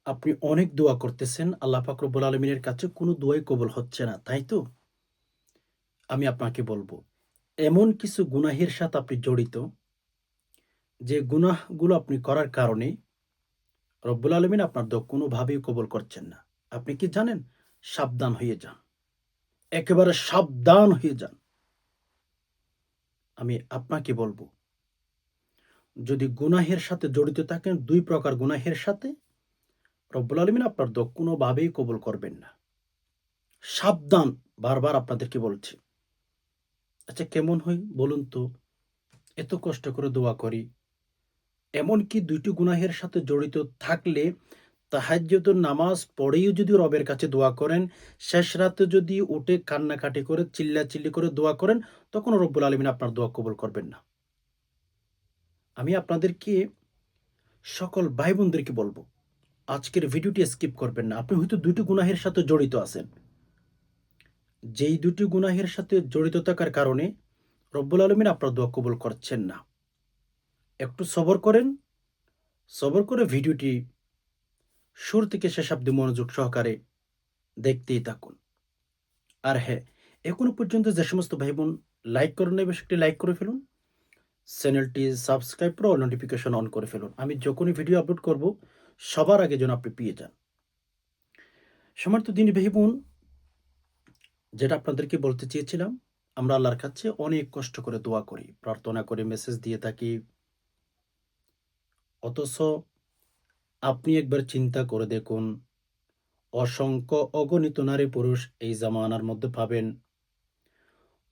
আপনি অনেক দোয়া করতেছেন। আল্লাহ পাক রব্বুল আলামিনের কাছে কোনো দোয়াই কবুল হচ্ছে না, তাই তো? আমি আপনাকে বলব, এমন কিছু গুনাহের সাথে আপনি জড়িত, যে গুনাহগুলো আপনি করার কারণে রব্বুল আলামিন আপনার দোয়া কোনোভাবেই কবুল করছেন না। আপনি কি জানেন? সাবধান হয়ে যান। একেবারে সাবধান হয়ে যান। আমি আপনাকে বলব, যদি গুনাহের সাথে জড়িত থাকেন ২ প্রকার গুনাহের সাথে, রব্বুল আলামিন আপনার দোয়া কোনোভাবেই কবুল করবেন না। সাবধান! বারবার আপনাদেরকে বলছি। আচ্ছা কেমন হয় বলুন তো? এত কষ্ট করে দোয়া করি। এমনকি ২ টি গুনাহের সাথে জড়িত থাকলে তাহাজ্জুদের নামাজ পড়েও যদি রবের কাছে দোয়া করেন, শেষ রাতে যদি উঠে কান্নাকাটি করে চিল্লাচিল্লি করে দোয়া করেন, তখনও রব্বুল আলামিন আপনার দোয়া কবুল করবেন না। আমি আপনাদেরকে সকল ভাই-বোনদেরকে বলব, আজকের ভিডিওটি স্কিপ করবেন না। আপনি হয়তো ২ টি গুনাহের সাথে জড়িত আছেন। যেই ২ টি গুনাহের সাথে জড়িত থাকার কারণে রব্বুল আলামিন আপনার দোয়া কবুল করছেন না। একটু সবর করেন। সবর করে ভিডিওটি শুরু থেকে শেষ অব্দি মনোযোগ সহকারে দেখতেই থাকুন। আর হ্যাঁ, এখনো পর্যন্ত যে সমস্ত ভাই-বোন লাইক করেন নাই, বেশ একটি লাইক করে ফেলুন। চ্যানেলটি সাবস্ক্রাইব করে অল নোটিফিকেশন অন করে ফেলুন। আমি যখনই ভিডিও আপলোড করব, সবার আগে যেন আপনি পেয়ে যান। সম্মানিত দিনী ভাই-বোন, যেটা আপনাদেরকে বলতে চেয়েছিলাম, আমরা আল্লাহর কাছে অনেক কষ্ট করে দোয়া করি, প্রার্থনা করি, মেসেজ দিয়ে থাকি। অথচ আপনি একবার চিন্তা করে দেখুন, অসংখ্য অগণিত নারী-পুরুষ এই জামানার মধ্যে পাবেন।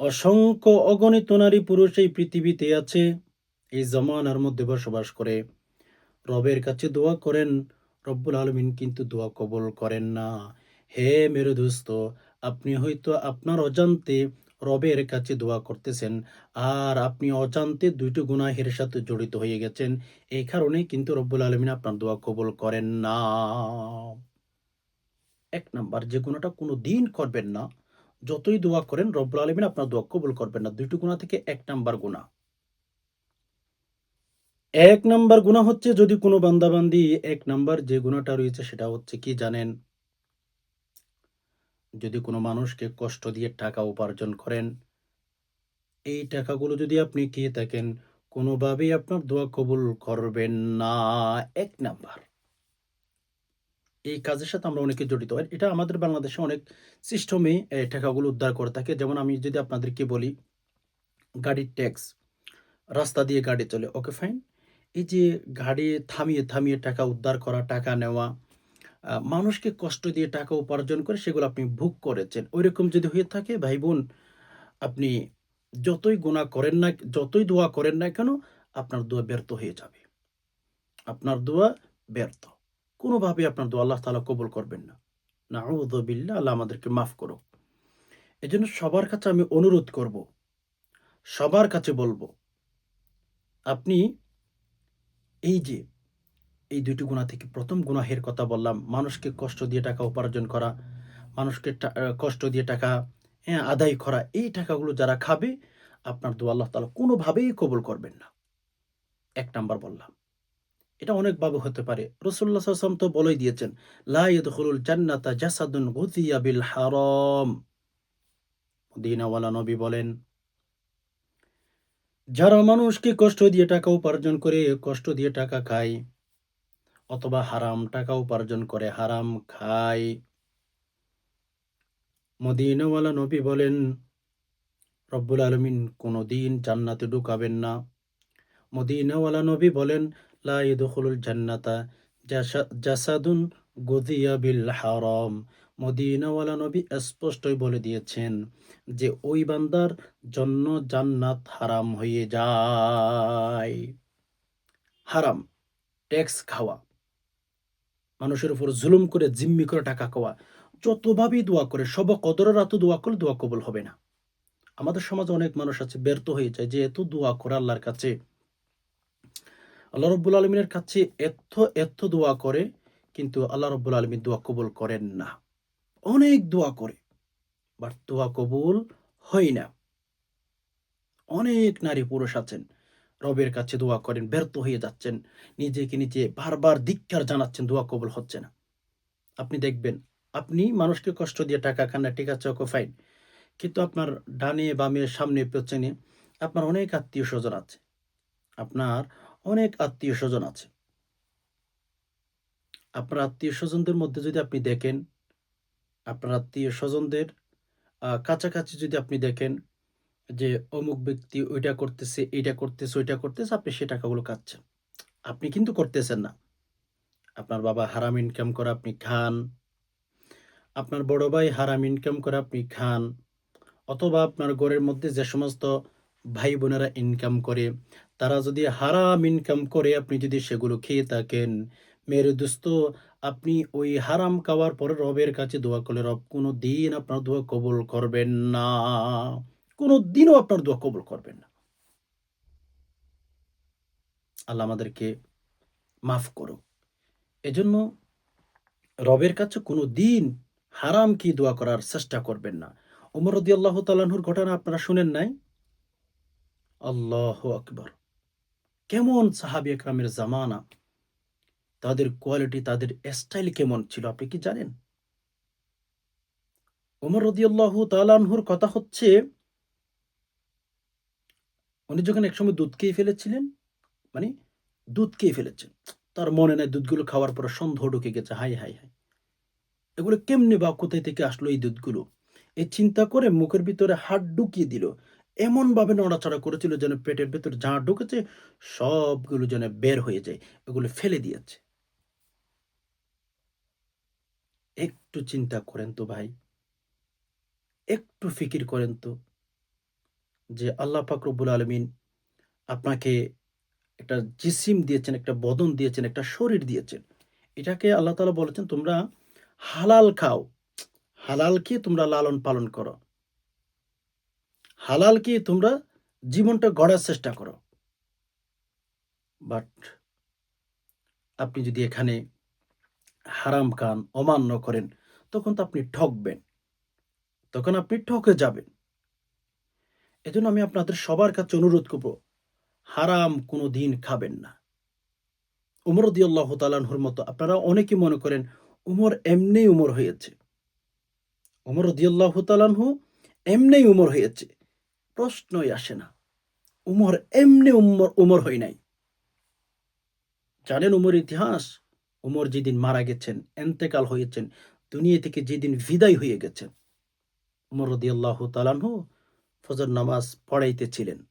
অসংখ্য অগণিত নারী-পুরুষ এই পৃথিবীতে আছে, এই জামানার মধ্যে বসবাস করে। রবের কাছে দোয়া করেন, রব্বুল আলামিন কিন্তু দোয়া কবুল করেন না। হে মেরে দোস্ত, আপনি হয়তো আপনার অজান্তে রবের কাছে দোয়া করতেছেন, আর আপনি অজান্তে ২ টি গুনাহের সাথে জড়িত হয়ে গেছেন। এই কারণেই কিন্তু রব্বুল আলামিন আপনার দোয়া কবুল করেন না। ১ নাম্বার, যে গুনাহটা কোনদিন করবেন না, যতই দোয়া করেন রব্বুল আলামিন আপনার দোয়া কবুল করবেন না। ২ টি গুনাহ থেকে ১ নাম্বার গুনাহ। ১ নাম্বার গুনাহ হচ্ছে, যদি কোনো বান্দা-বান্দি ১ নাম্বার যে গুনাহটা রয়েছে সেটা হচ্ছে কি জানেন? যদি কোনো মানুষকে কষ্ট দিয়ে টাকা উপার্জন করেন, এই টাকাগুলো যদি আপনি খেয়ে থাকেন, কোনোভাবেই আপনার দোয়া কবুল করবেন না। ১ নাম্বার। এই কাজের সাথে আমরা অনেকে জড়িত। আর এটা আমাদের বাংলাদেশে অনেক সিস্টেমে টাকাগুলো উদ্ধার করে থাকে। যেমন আমি যদি আপনাদেরকে বলি, গাড়ির ট্যাক্স। রাস্তা দিয়ে গাড়ি চলে। Okay fine. এই যে গাড়ি থামিয়ে, থামিয়ে টাকা উদ্ধার করা, টাকা নেওয়া, মানুষকে কষ্ট দিয়ে টাকা উপার্জন করে সেগুলো আপনি ভোগ করেছেন। ঐরকম যদি হয়ে থাকে ভাই-বোন, আপনি যতই গুনাহ করেন না, যতই দোয়া করেন না কেন, আপনার দোয়া ব্যর্থ হয়ে যাবে। আপনার দোয়া ব্যর্থ। কোনোভাবেই আপনার দোয়া আল্লাহ তাআলা কবুল করবেন না। নাউযু বিল্লাহ, আল্লাহ আমাদেরকে মাফ করুক। এজন্য সবার কাছে আমি অনুরোধ করব, সবার কাছে বলব, আপনি এই যে এই ২ টি গুনাহ থেকে ১ম গুনাহের কথা বললাম, মানুষকে কষ্ট দিয়ে টাকা উপার্জন করা, মানুষকে কষ্ট দিয়ে টাকা, হ্যাঁ, আদায় করা। এই টাকাগুলো যারা খাবে, আপনার দোয়া আল্লাহ তাআলা কোনোভাবেই কবুল করবেন না। ১ নাম্বার বললাম। এটা অনেকভাবে হতে পারে। রাসূলুল্লাহ সাল্লাল্লাহু আলাইহি ওয়াসাল্লাম তো বলেই দিয়েছেন, "লা ইয়াদখুলুল জান্নাতা জাসাদুন গুযিয়া বিল হারাম।" মদিনাওয়ালা নবী বলেন, যারা মানুষকে কষ্ট দিয়ে টাকা উপার্জন করে, কষ্ট দিয়ে টাকা খায়, অথবা হারাম টাকা উপার্জন করে হারাম খায়, মদিনাওয়ালা নবী বলেন, রব্বুল আলামিন কোনদিন জান্নাতে ঢুকাবেন না। মদিনাওয়ালা নবী বলেন, লা ইয়াদখুলুল জান্নাতা জাসাদুন গুযিয়া বিল হারাম। মদিনাওয়ালা নবী স্পষ্টই বলে দিয়েছেন যে ওই বান্দার জন্য জান্নাত হারাম হয়ে যায়। হারাম, ট্যাক্স খাওয়া, মানুষের উপর জুলুম করে জিম্মি করে টাকা খাওয়া, যতভাবেই দোয়া করে, শবে কদরের রাতেও দোয়া করলে দোয়া কবুল হবে না। আমাদের সমাজে অনেক মানুষ আছে ব্যর্থ হয়ে যায়, যে এত দোয়া করে আল্লাহর কাছে, আল্লাহ রব্বুল আলমিনের কাছে এত দোয়া করে, কিন্তু আল্লাহ রব্বুল আলমিন দোয়া কবুল করেন না। অনেক দোয়া করে, বাট দোয়া কবুল হয় না। অনেক নারী পুরুষ আছেন, রবের কাছে দোয়া করেন, ব্যর্থ হয়ে যাচ্ছেন, নিজেকে নিজে বারবার ধিক্কার জানাচ্ছেন, দোয়া কবুল হচ্ছে না। আপনি দেখবেন, আপনি মানুষকে কষ্ট দিয়ে টাকা খান না, ঠিক আছে, ওকে ফাইন। কিন্তু আপনার ডানে, বামে, সামনে, পেছনে আপনার অনেক আত্মীয়স্বজন আছে। আপনার অনেক আত্মীয়স্বজন আছে। আপনার আত্মীয়স্বজনদের মধ্যে যদি আপনি দেখেন, আপনার আত্মীয়স্বজনদের কাছাকাছি যদি আপনি দেখেন যে অমুক ব্যক্তি ওইটা করতেছে, এইটা করতেছে, ওইটা করতেছে, আপনি সে টাকাগুলো খাচ্ছেন। আপনি কিন্তু করতেছেন না। আপনার বাবা হারাম ইনকাম করে আপনি খান। আপনার বড় ভাই হারাম ইনকাম করে আপনি খান। অথবা আপনার ঘরের মধ্যে যে সমস্ত ভাই-বোনেরা ইনকাম করে, তারা যদি হারাম ইনকাম করে আপনি যদি সেগুলো খেয়ে থাকেন, মেরে দোস্ত, আপনি ওই হারাম খাওয়ার পরে রবের কাছে দোয়া করলে রব কোনদিন আপনার দোয়া কবুল করবেন না। কোনদিনও আপনার দোয়া কবুল করবেন না। আল্লাহ আমাদেরকে মাফ করুক। এজন্য রবের কাছে কোনদিন হারাম কি দোয়া করার চেষ্টা করবেন না। ওমর রাদিয়াল্লাহু তাআলা আনহুর ঘটনা আপনারা শুনেন নাই? আল্লাহু আকবার! কেমন সাহাবী একরামের জামানা, তাদের কোয়ালিটি, তাদের স্টাইল কেমন ছিল আপনি কি জানেন? ওমর রাদিয়াল্লাহু তাআলা আনহুর কথা হচ্ছে, উনি যখন একসময় দুধ খেয়ে ফেলেছিলেন, মানে দুধ খেয়ে ফেলেছেন। তার মনে নাই দুধগুলো খাওয়ার পরে সন্দেহ ঢুকে গেছে। হায়, হায়, হায়! এগুলো কেমনে বা কোথায় থেকে আসলো এই দুধগুলো? এই চিন্তা করে মুখের ভিতরে হাত ঢুকিয়ে দিল। এমনভাবে নড়াচড়া করেছিল যেন পেটের ভেতরে যা ঢুকেছে সবগুলো যেন বের হয়ে যায়। এগুলো ফেলে দিয়েছে। একটু চিন্তা করেন তো ভাই। একটু ফিকির করেন তো যে আল্লাহ পাক রব্বুল আলামিন আপনাকে একটা জিসিম দিয়েছেন, একটা বদন দিয়েছেন, একটা শরীর দিয়েছেন। এটাকে আল্লাহ তাআলা বলেছেন তোমরা হালাল খাও। হালাল খেয়ে তোমরা লালন পালন করো। হালাল খেয়ে তোমরা জীবনটা গড়ার চেষ্টা করো। বাট আপনি যদি এখানে হারাম খান, অমান্য করেন, তখন তো আপনি ঠকবেন। তখন আপনি ঠকে যাবেন। এজন্য আমি আপনাদের সবার কাছে অনুরোধ করব, হারাম কোনদিন খাবেন না। উমর রাদিয়াল্লাহু তাআলা আনহুর মতো আপনারা অনেকে মনে করেন উমর এমনিই উমর হয়েছে। উমর রাদিয়াল্লাহু তাআলা আনহু এমনিই উমর হয়েছে। প্রশ্নই আসে না। উমর এমনি উমর হয় নাই। জানেন উমরের ইতিহাস? উমর যেদিন মারা গেছেন, ইন্তেকাল হয়েছেন, দুনিয়া থেকে যেদিন বিদায় হয়ে গেছেন, উমর রাদিয়াল্লাহু তাআলা আনহু ফজর নামাজ পড়াইতেছিলেন।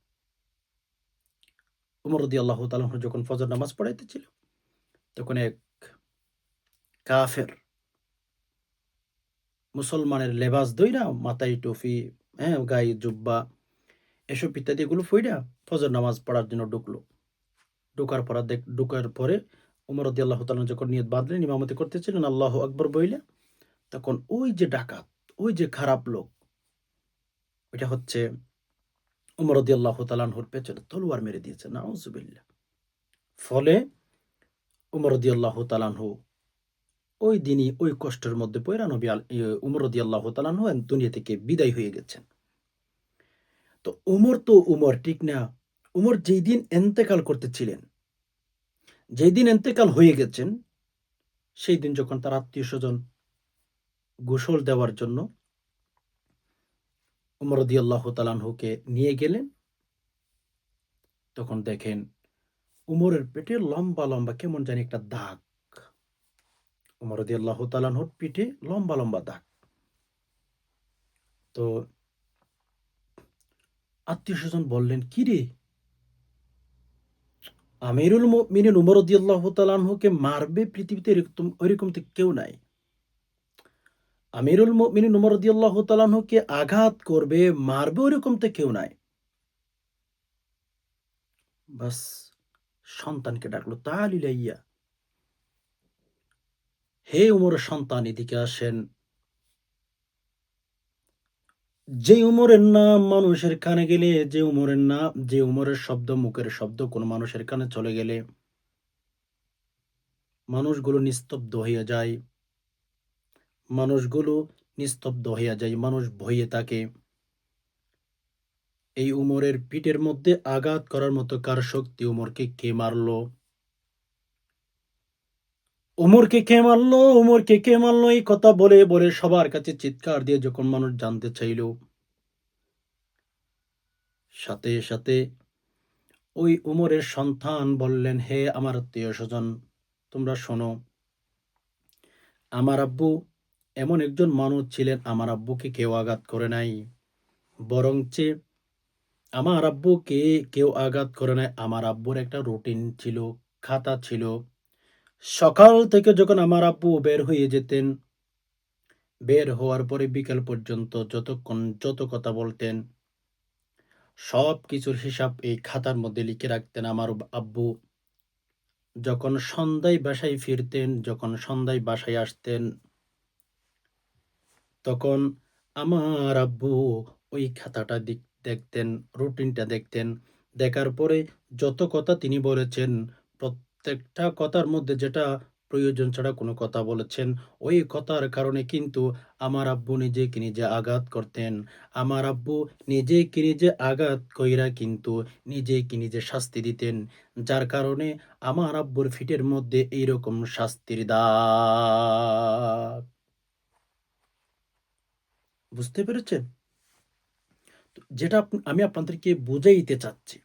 উমর রাদিয়াল্লাহু তাআলা আনহু যখন ফজর নামাজ পড়াইতেছিল, তখন এক কাফের মুসলমানের লেবাস ধইরা মাথায় টুপি, হ্যাঁ, গায়ে জুব্বা এসব ইত্যাদি এগুলো পইড়া ফজর নামাজ পড়ার জন্য ঢুকলো। ঢুকার পরে উমর রাদিয়াল্লাহু তাআলা যখন নিয়ত বাঁধলেন, ইমামতি করতেছিলেন আল্লাহু আকবার বইলা, তখন ওই যে ডাকাত, ওই যে খারাপ লোক, ওইটা হচ্ছে উমর রাদিয়াল্লাহু তাআলা আনহুর পেছনে তলোয়ার মেরে দিয়েছে। নাউজুবিল্লাহ! ফলে উমর রাদিয়াল্লাহু তাআলা আনহু ওই দিনই ওই কষ্টের মধ্যে পইড়া নবী উমর রাদিয়াল্লাহু তাআলা আনহু দুনিয়া থেকে বিদায় হয়ে গেছেন। তো উমর তো উমর, ঠিক না? উমর যেইদিন ইন্তেকাল করতেছিলেন, যেইদিন ইন্তেকাল হয়ে গেছেন, সেই দিন যখন তার আত্মীয়স্বজন গোসল দেওয়ার জন্য উমর রাদিয়াল্লাহু তাআলা আনহুকে নিয়ে গেলেন, তখন দেখেন উমরের পেটে লম্বা, লম্বা কেমন জানি একটা দাগ। উমর রাদিয়াল্লাহু তাআলা আনহুর পিঠে লম্বা, লম্বা দাগ। তো আত্মীয়স্বজন বললেন, "কিরে? আমিরুল মুমিনিন উমর রাদিয়াল্লাহু তাআলা আনহুকে মারবে পৃথিবীতে ওইরকম তো কেউ নাই। আমিরুল মুমিনিন উমর রাদিয়াল্লাহু তাআলা আনহুকে আঘাত করবে, মারবে ওইরকম তো কেউ নাই।" বাস সন্তানকে ডাকলো, "তাআল ইলাইয়া।" হে উমরের সন্তান এদিকে আসেন। যে উমরের নাম মানুষের কানে গেলে, যে উমরের শব্দ, মুখের শব্দ কোনো মানুষের কানে চলে গেলে মানুষগুলো নিস্তব্ধ হইয়া যায়। মানুষগুলো নিস্তব্ধ হইয়া যায়। মানুষ ভয়ে থাকে। এই উমরের পিঠের মধ্যে আঘাত করার মতো কার শক্তি? উমরকে কে মারলো? উমরকে কে মারলো, উমরকে কে মারলো, এই কথা বলে বলে সবার কাছে চিৎকার দিয়ে যখন মানুষ জানতে চাইল, সাথে সাথে ওই উমরের সন্তান বললেন, হে আমার আত্মীয় স্বজন, তোমরা শোনো, আমার আব্বু এমন একজন মানুষ ছিলেন, আমার আব্বুকে কেউ আঘাত করে নাই, বরঞ্চ আমার আব্বুকে কেউ আঘাত করে নাই। আমার আব্বুর একটা রুটিন ছিল, খাতা ছিল। সকাল থেকে যখন আমার আব্বু বের হয়ে যেতেন, বের হওয়ার পরে বিকেল পর্যন্ত যতক্ষণ যত কথা বলতেন, সব কিছুর হিসাব এই খাতার মধ্যে লিখে রাখতেন আমার আব্বু। যখন সন্ধ্যায় বাসায় ফিরতেন, যখন সন্ধ্যায় বাসায় আসতেন, তখন আমার আব্বু ওই খাতাটা দেখতেন, রুটিনটা দেখতেন। দেখার পরে যত কথা তিনি বলেছেন, প্রত্যেকটা কথার মধ্যে যেটা প্রয়োজন ছাড়া কোনো কথা বলেছেন, ওই কথার কারণে কিন্তু আমার আব্বু নিজেকে নিজে আঘাত করতেন। আমার আব্বু নিজেকে নিজে আঘাত কইরা কিন্তু নিজেকে নিজে শাস্তি দিতেন। যার কারণে আমার আব্বুর ফিটের মধ্যে এইরকম শাস্তির দাগ। বুঝতে পেরেছেন? যেটা আমি আপনাদেরকে বুঝাইতে চাচ্ছি,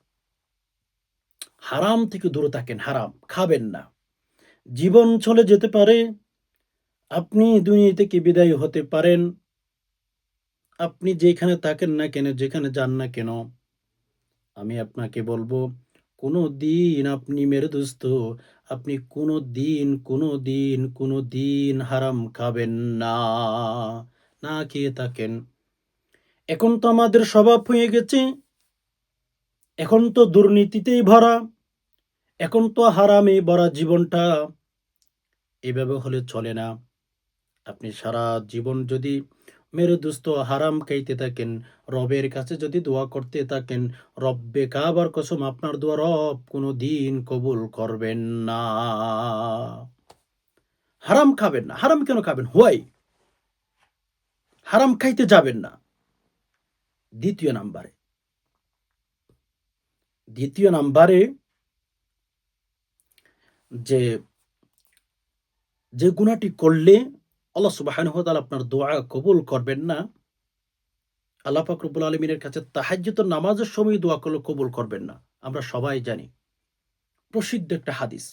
হারাম থেকে দূরে থাকেন, হারাম খাবেন না। জীবন চলে যেতে পারে, আপনি দুনিয়া থেকে বিদায় হতে পারেন, আপনি যেখানে থাকেন না কেন, যেখানে যান না কেন, আমি আপনাকে বলবো, কোনোদিন আপনি মেরে দোস্ত, আপনি কোনোদিন হারাম খাবেন না। না খেয়ে থাকেন। এখন তো আমাদের স্বভাব হয়ে গেছে, এখন তো দুর্নীতিতেই ভরা, এখন তো হারামে ভরা জীবনটা, এভাবে হলে চলে না। আপনি সারা জীবন যদি মেরে দুস্ত হারাম খাইতে থাকেন, রবের কাছে যদি দোয়া করতে থাকেন, রব্বে কাবার কসম আপনার দোয়া রব কোনো দিন কবুল করবেন না। হারাম খাবেন না। হারাম কেন খাবেন? হোয়াই? হারাম খাইতে যাবেন না। দ্বিতীয় নাম্বারে, দ্বিতীয় নাম্বারে যে যে গুনাহটি করলে আল্লাহ সুবহানাহু ওয়া তাআলা আপনার দোয়া কবুল করবেন না, আল্লাহ পাক রব্বুল আলামিনের কাছে তাহাজ্জুদের নামাজের সময় দোয়া করলে কবুল করবেন না। আমরা সবাই জানি। প্রসিদ্ধ একটা হাদিস।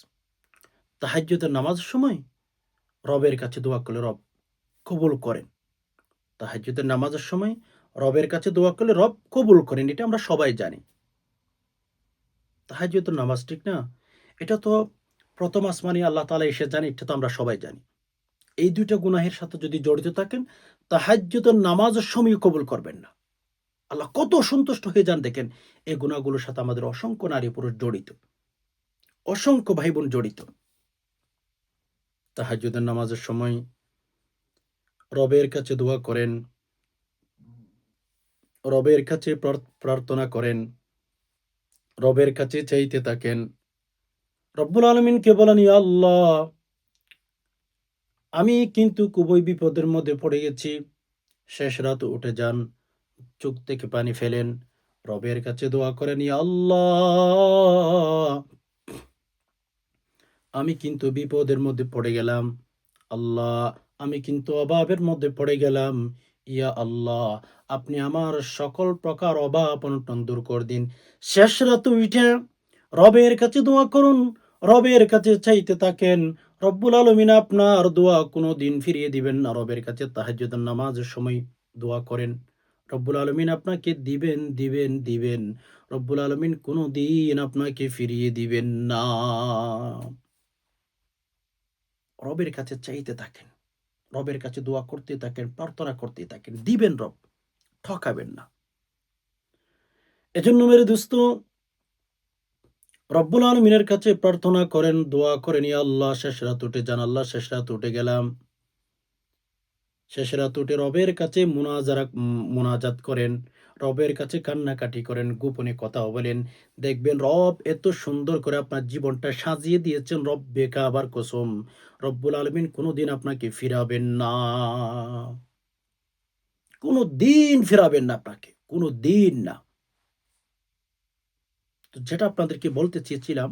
তাহাজ্জুদের নামাজের সময় রবের কাছে দোয়া করলে রব কবুল করেন। তাহাজ্জুদের নামাজের সময় রবের কাছে দোয়া করলে রব কবুল করেন। এটা আমরা সবাই জানি। তাহাজ্জুদের নামাজ ঠিক না? এটা তো প্রথম আসমানে আল্লাহ তাআলা এসে জানে, এটা তো আমরা সবাই জানি। এই ২ টা গুনাহের সাথে যদি জড়িত থাকেন, তাহাজ্জুদের নামাজের সময়ও কবুল করবেন না। আল্লাহ কত অসন্তুষ্ট হয়ে যান দেখেন। এই গুনাহগুলোর সাথে আমাদের অসংখ্য নারী পুরুষ জড়িত। অসংখ্য ভাই-বোন জড়িত। তাহাজ্জুদের নামাজের সময় রবের কাছে দোয়া করেন, রবের কাছে প্রার্থনা করেন, রবের কাছে চাইতে থাকেন। রব্বুল আলামিনকে বলেন, ইয়া আল্লাহ, আমি কিন্তু খুবই বিপদের মধ্যে পড়ে গেছি। শেষ রাত উঠে যান, চোখ থেকে পানি ফেলেন, রবের কাছে দোয়া করেন, ইয়া আল্লাহ, আমি কিন্তু বিপদের মধ্যে পড়ে গেলাম। আল্লাহ, আমি কিন্তু অভাবের মধ্যে পড়ে গেলাম। ইয়া আল্লাহ, আপনি আমার সকল প্রকার অভাব অনটন দূর করে দিন। শেষ রাতে উইঠা রবের কাছে দোয়া করুন, রবের কাছে চাইতে থাকেন। রব্বুল আলামিন আপনার দোয়া কোনোদিন ফিরিয়ে দিবেন না। রবের কাছে তাহাজ্জুদের নামাজের সময় দোয়া করেন। রব্বুল আলামিন আপনাকে দিবেন। রব্বুল আলামিন কোনোদিন আপনাকে ফিরিয়ে দিবেন না। রবের কাছে চাইতে থাকেন। রবের কাছে দোয়া করতে থাকেন, প্রার্থনা করতে থাকেন। দিবেন রব, ঠকাবেন না। এজন্য মেরে দোস্ত, রব্বুল আলামিনের কাছে প্রার্থনা করেন, দোয়া করেন, ইয়া আল্লাহ, শেষ রাত উঠে যান, আল্লাহ শেষ রাত উঠে গেলাম। শেষ রাত উঠে রবের কাছে মুনাজাত করেন, রবের কাছে কান্নাকাটি করেন, গোপনে কথাও বলেন। দেখবেন রব এত সুন্দর করে আপনার জীবনটা সাজিয়ে দিয়েছেন, রব্বে কাবার কসম। রব্বুল আলামিন কোনদিন আপনাকে ফিরাবেন না। কোনদিন ফিরাবেন না আপনাকে। কোনদিন না। তো যেটা আপনাদেরকে বলতে চেয়েছিলাম,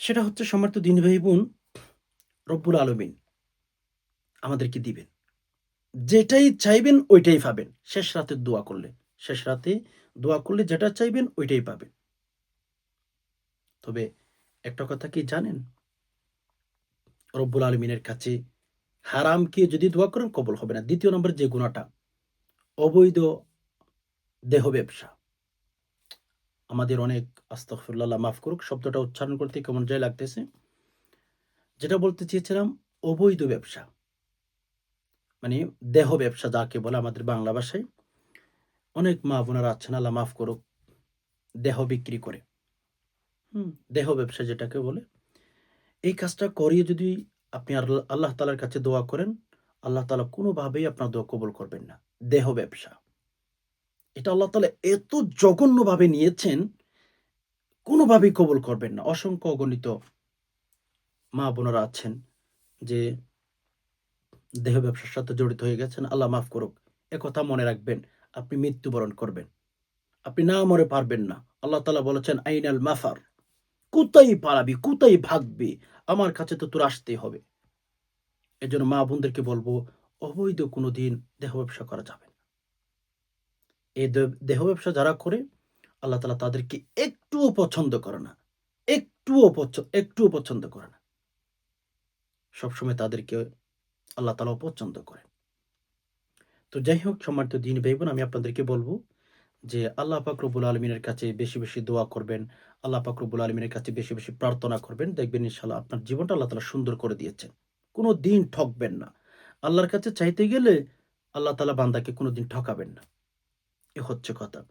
সেটা হচ্ছে সম্মানিত দিনী ভাই বোন, রব্বুল আলামিন আমাদেরকে দিবেন। যেটাই চাইবেন ওইটাই পাবেন। শেষ রাতে দোয়া করলে। শেষ রাতে দোয়া করলে যেটা চাইবেন ওইটাই পাবেন। তবে একটা কথা কি জানেন? রব্বুল আলামিনের কাছে হারামকে যদি দোয়া করেন কবুল হবে না। ২য় নম্বর যে গুনাহটা, অবৈধ দেহ ব্যবসা। আমাদের অনেক আস্তাগফিরুল্লাহ, আল্লাহ মাফ করুক, শব্দটা উচ্চারণ করতে কেমন জানি লাগতেছে। যেটা বলতে চেয়েছিলাম অবৈধ ব্যবসা। মানে দেহ ব্যবসা যাকে বলে আমাদের বাংলা ভাষায়। অনেক মা-বোনেরা আছেন আল্লাহ মাফ করুক, দেহ বিক্রি করে। দেহ ব্যবসা যেটাকে বলে। এই কাজটা করিয়ে যদি আপনি আল্লাহ তাআলার কাছে দোয়া করেন, আল্লাহ তাআলা কোনোভাবেই আপনার দোয়া কবুল করবেন না। দেহ ব্যবসা। এটা আল্লাহ তাআলা এত জঘন্যভাবে নিয়েছেন, কোনোভাবেই কবুল করবেন না। অসংখ্য অগণিত মা-বোনেরা আছেন যে দেহ ব্যবসার সাথে জড়িত হয়ে গেছেন। আল্লাহ মাফ করুক। একথা মনে রাখবেন, আপনি মৃত্যুবরণ করবেন। আপনি না মরে পারবেন না। আল্লাহ তাআলা বলেছেন, "আইনাল মাফার?" কোথায় পালাবি? কোথায় ভাগবি? আমার কাছে তো তোর আসতেই হবে। এজন্য মা-বোনদেরকে বলব, অবৈধ কোনোদিন দেহ ব্যবসা করা যাবে না। এই দেহ ব্যবসা যারা করে, আল্লাহ তাআলা তাদেরকে একটুও পছন্দ করে না। একটুও পছন্দ করে না। সবসময় তাদেরকে আল্লাহ তাআলা অপছন্দ করেন। তো যাই হোক সম্মানিত দ্বীনি ভাই-বোন, আমি আপনাদেরকে বলব যে আল্লাহ পাক রব্বুল আলামিনের কাছে বেশি, বেশি দোয়া করবেন। আল্লাহ পাক রব্বুল আলামিনের কাছে বেশি, বেশি প্রার্থনা করবেন। দেখবেন ইনশাআল্লাহ আপনার জীবনটা আল্লাহ তাআলা সুন্দর করে দিয়েছেন। কোনদিন ঠকবেন না। আল্লাহর কাছে চাইতে গেলে আল্লাহ তাআলা বান্দাকে কোনদিন ঠকাবেন না। এ হচ্ছে কথা।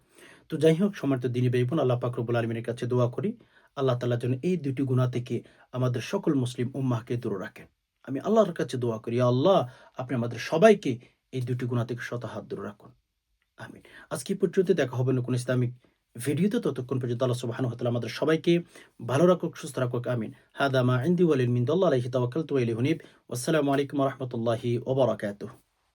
তো যাই হোক সম্মানিত দ্বীনি ভাই-বোন, আল্লাহ পাক রব্বুল আলামিনের কাছে দোয়া করি। আল্লাহ তাআলা যেন এই ২ টি গুনাহ থেকে আমাদের সকল মুসলিম উম্মাহকে দূরে রাখেন। আমি আল্লাহর কাছে দোয়া করি, ইয়া আল্লাহ আপনি আমাদের সবাইকে এই ২ টি গুনাহ থেকে শত হাত দূরে রাখুন। আমিন। আজকে এই পর্যন্ত দেখা হবে নতুন ইসলামিক ভিডিওতে। ততক্ষণ পর্যন্ত আল্লাহ সুবহানাহু ওয়া তাআলা আমাদের সবাইকে ভালো রাখুক, সুস্থ রাখুক। আমিন। হাদা মা ইনদি ওয়া লিল মিন আল্লাহি তাওয়াক্কালতু ওয়া ইলাইহি উনীব। ওয়াসসালামু আলাইকুম ওয়া রাহমাতুল্লাহি ওয়া বারাকাতুহু।